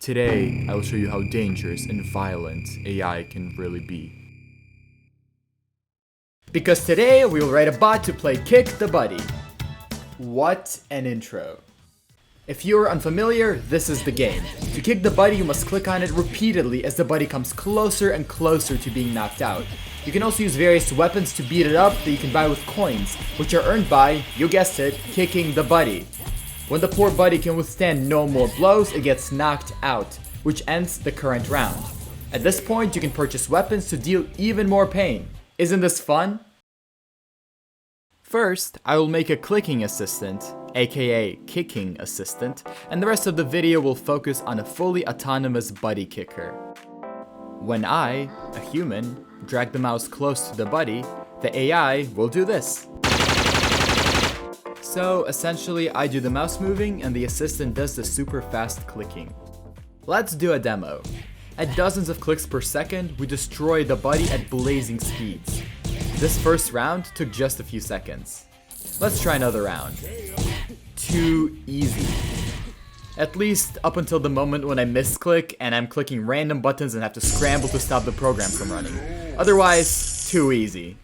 Today, I will show you how dangerous and violent AI can really be. Because today, we will write a bot to play Kick the Buddy. What an intro. If you are unfamiliar, this is the game. To kick the buddy, you must click on it repeatedly as the buddy comes closer and closer to being knocked out. You can also use various weapons to beat it up that you can buy with coins, which are earned by, you guessed it, kicking the buddy. When the poor buddy can withstand no more blows, it gets knocked out, which ends the current round. At this point, you can purchase weapons to deal even more pain. Isn't this fun? First, I will make a clicking assistant, aka kicking assistant, and the rest of the video will focus on a fully autonomous buddy kicker. When I, a human, drag the mouse close to the buddy, the AI will do this. So essentially, I do the mouse moving and the assistant does the super fast clicking. Let's do a demo. At dozens of clicks per second, we destroy the buddy at blazing speeds. This first round took just a few seconds. Let's try another round. Too easy. At least up until the moment when I misclick and I'm clicking random buttons and have to scramble to stop the program from running. Otherwise, too easy.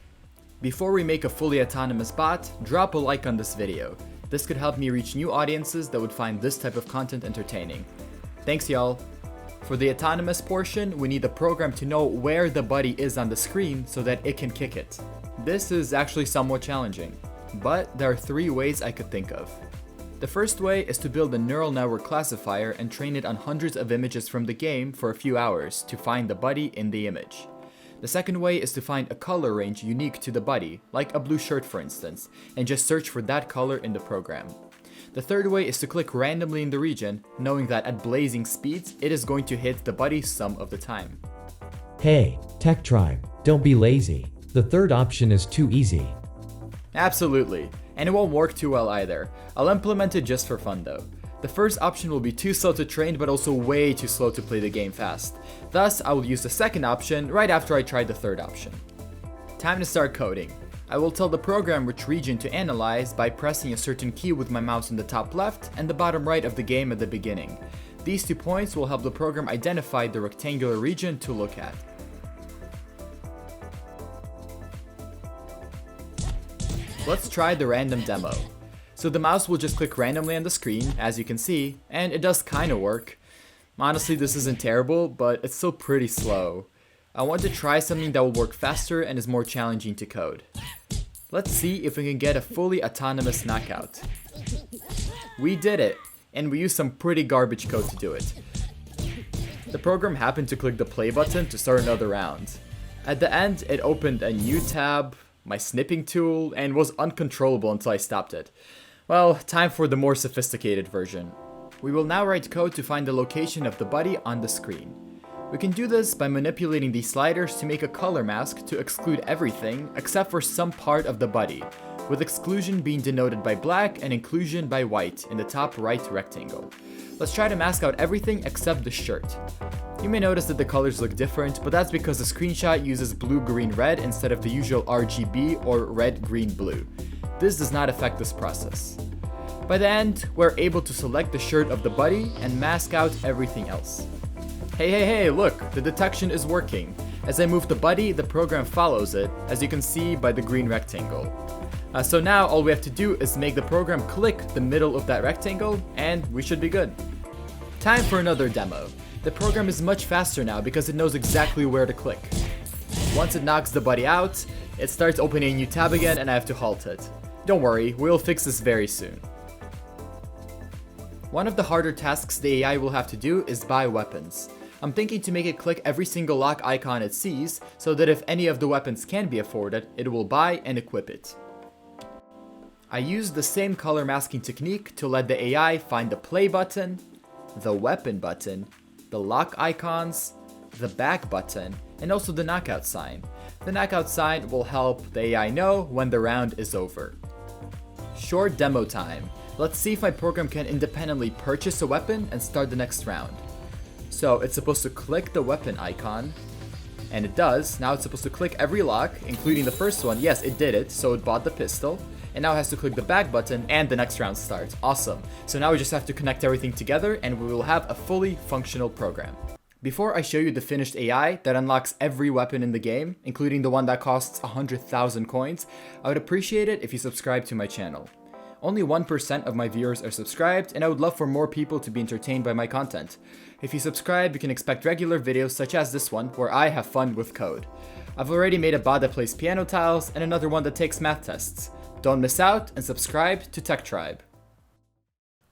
Before we make a fully autonomous bot, drop a like on this video. This could help me reach new audiences that would find this type of content entertaining. Thanks y'all. For the autonomous portion, we need the program to know where the buddy is on the screen so that it can kick it. This is actually somewhat challenging, but there are 3 ways I could think of. The first way is to build a neural network classifier and train it on hundreds of images from the game for a few hours to find the buddy in the image. The second way is to find a color range unique to the buddy, like a blue shirt for instance, and just search for that color in the program. The third way is to click randomly in the region, knowing that at blazing speeds, it is going to hit the buddy some of the time. Hey, Tech Tribe, don't be lazy. The third option is too easy. Absolutely, and it won't work too well either. I'll implement it just for fun though. The first option will be too slow to train but also way too slow to play the game fast. Thus, I will use the second option right after I try the third option. Time to start coding. I will tell the program which region to analyze by pressing a certain key with my mouse in the top left and the bottom right of the game at the beginning. These 2 points will help the program identify the rectangular region to look at. Let's try the random demo. So the mouse will just click randomly on the screen, as you can see, and it does kinda work. Honestly, this isn't terrible, but it's still pretty slow. I want to try something that will work faster and is more challenging to code. Let's see if we can get a fully autonomous knockout. We did it, and we used some pretty garbage code to do it. The program happened to click the play button to start another round. At the end, it opened a new tab, my snipping tool, and was uncontrollable until I stopped it. Well, time for the more sophisticated version. We will now write code to find the location of the buddy on the screen. We can do this by manipulating these sliders to make a color mask to exclude everything except for some part of the buddy, with exclusion being denoted by black and inclusion by white in the top right rectangle. Let's try to mask out everything except the shirt. You may notice that the colors look different, but that's because the screenshot uses blue, green, red instead of the usual RGB or red, green, blue. This does not affect this process. By the end, we're able to select the shirt of the buddy and mask out everything else. Hey, look, the detection is working. As I move the buddy, the program follows it, as you can see by the green rectangle. So now all we have to do is make the program click the middle of that rectangle, and we should be good. Time for another demo. The program is much faster now because it knows exactly where to click. Once it knocks the buddy out, it starts opening a new tab again and I have to halt it. Don't worry, we'll fix this very soon. One of the harder tasks the AI will have to do is buy weapons. I'm thinking to make it click every single lock icon it sees, so that if any of the weapons can be afforded, it will buy and equip it. I used the same color masking technique to let the AI find the play button, the weapon button, the lock icons, the back button, and also the knockout sign. The knockout sign will help the AI know when the round is over. Short demo time. Let's see if my program can independently purchase a weapon and start the next round. So it's supposed to click the weapon icon, and it does. Now it's supposed to click every lock, including the first one. Yes, it did it, so it bought the pistol. and now it has to click the back button and the next round starts. Awesome. So now we just have to connect everything together and we will have a fully functional program. Before I show you the finished AI that unlocks every weapon in the game, including the one that costs 100,000 coins, I would appreciate it if you subscribe to my channel. Only 1% of my viewers are subscribed, and I would love for more people to be entertained by my content. If you subscribe, you can expect regular videos such as this one, where I have fun with code. I've already made a bot that plays piano tiles, and another one that takes math tests. Don't miss out, and subscribe to Tech Tribe.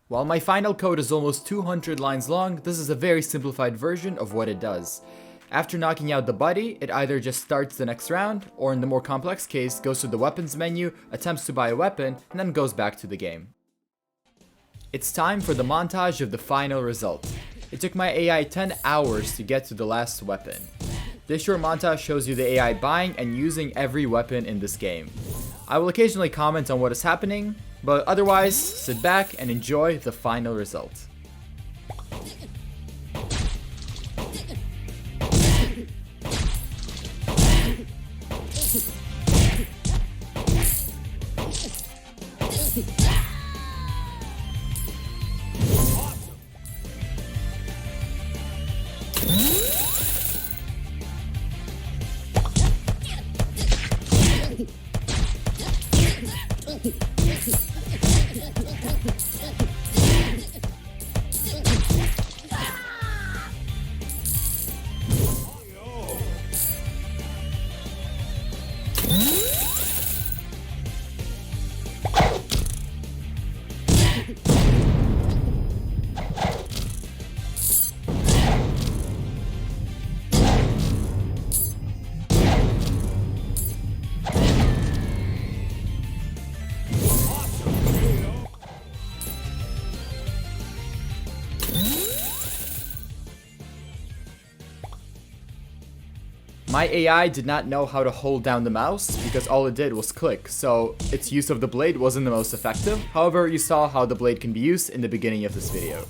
While my final code is almost 200 lines long, this is a very simplified version of what it does. After knocking out the buddy, it either just starts the next round, or in the more complex case, goes to the weapons menu, attempts to buy a weapon, and then goes back to the game. It's time for the montage of the final result. It took my AI 10 hours to get to the last weapon. This short montage shows you the AI buying and using every weapon in this game. I will occasionally comment on what is happening, but otherwise, sit back and enjoy the final result. My AI did not know how to hold down the mouse because all it did was click, so its use of the blade wasn't the most effective. However, you saw how the blade can be used in the beginning of this video.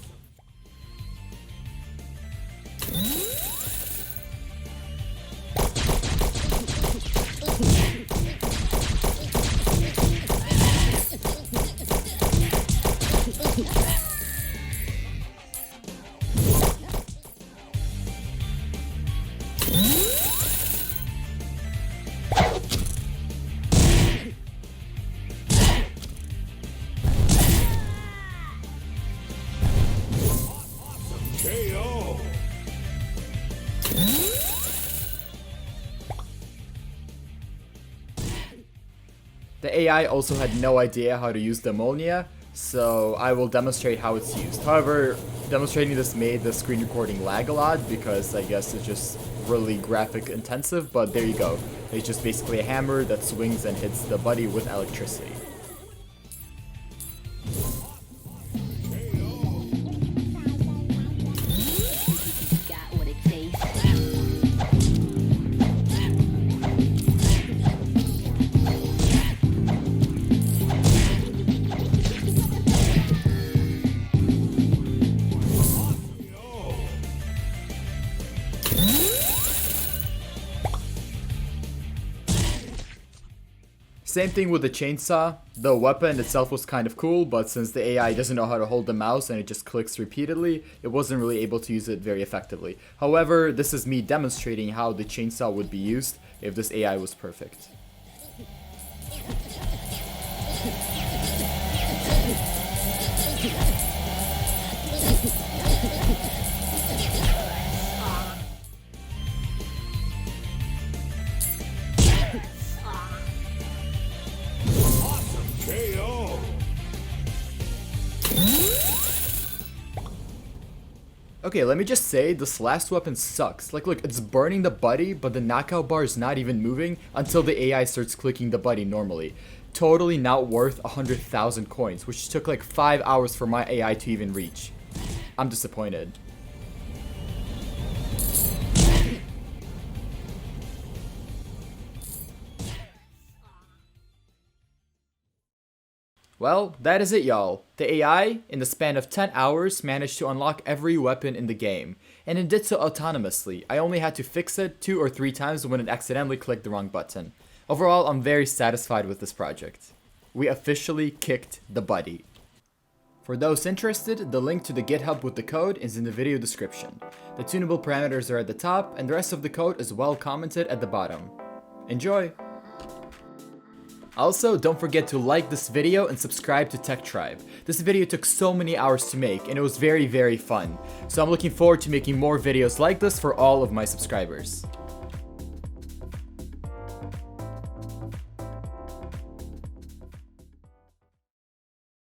The AI also had no idea how to use the ammonia, so I will demonstrate how it's used. However, demonstrating this made the screen recording lag a lot because I guess it's just really graphic intensive, but there you go. It's just basically a hammer that swings and hits the buddy with electricity. Same thing with the chainsaw. The weapon itself was kind of cool, but since the AI doesn't know how to hold the mouse and it just clicks repeatedly, it wasn't really able to use it very effectively. However, this is me demonstrating how the chainsaw would be used if this AI was perfect. Okay, let me just say, this last weapon sucks. Like, look, it's burning the buddy, but the knockout bar is not even moving until the AI starts clicking the buddy normally. Totally not worth 100,000 coins, which took like 5 hours for my AI to even reach. I'm disappointed. Well, that is it, y'all. The AI, in the span of 10 hours, managed to unlock every weapon in the game, and it did so autonomously. I only had to fix it 2 or 3 times when it accidentally clicked the wrong button. Overall, I'm very satisfied with this project. we officially kicked the buddy. For those interested, the link to the GitHub with the code is in the video description. The tunable parameters are at the top, and the rest of the code is well commented at the bottom. Enjoy! Also, don't forget to like this video and subscribe to Tech Tribe. This video took so many hours to make, and it was very fun. So I'm looking forward to making more videos like this for all of my subscribers.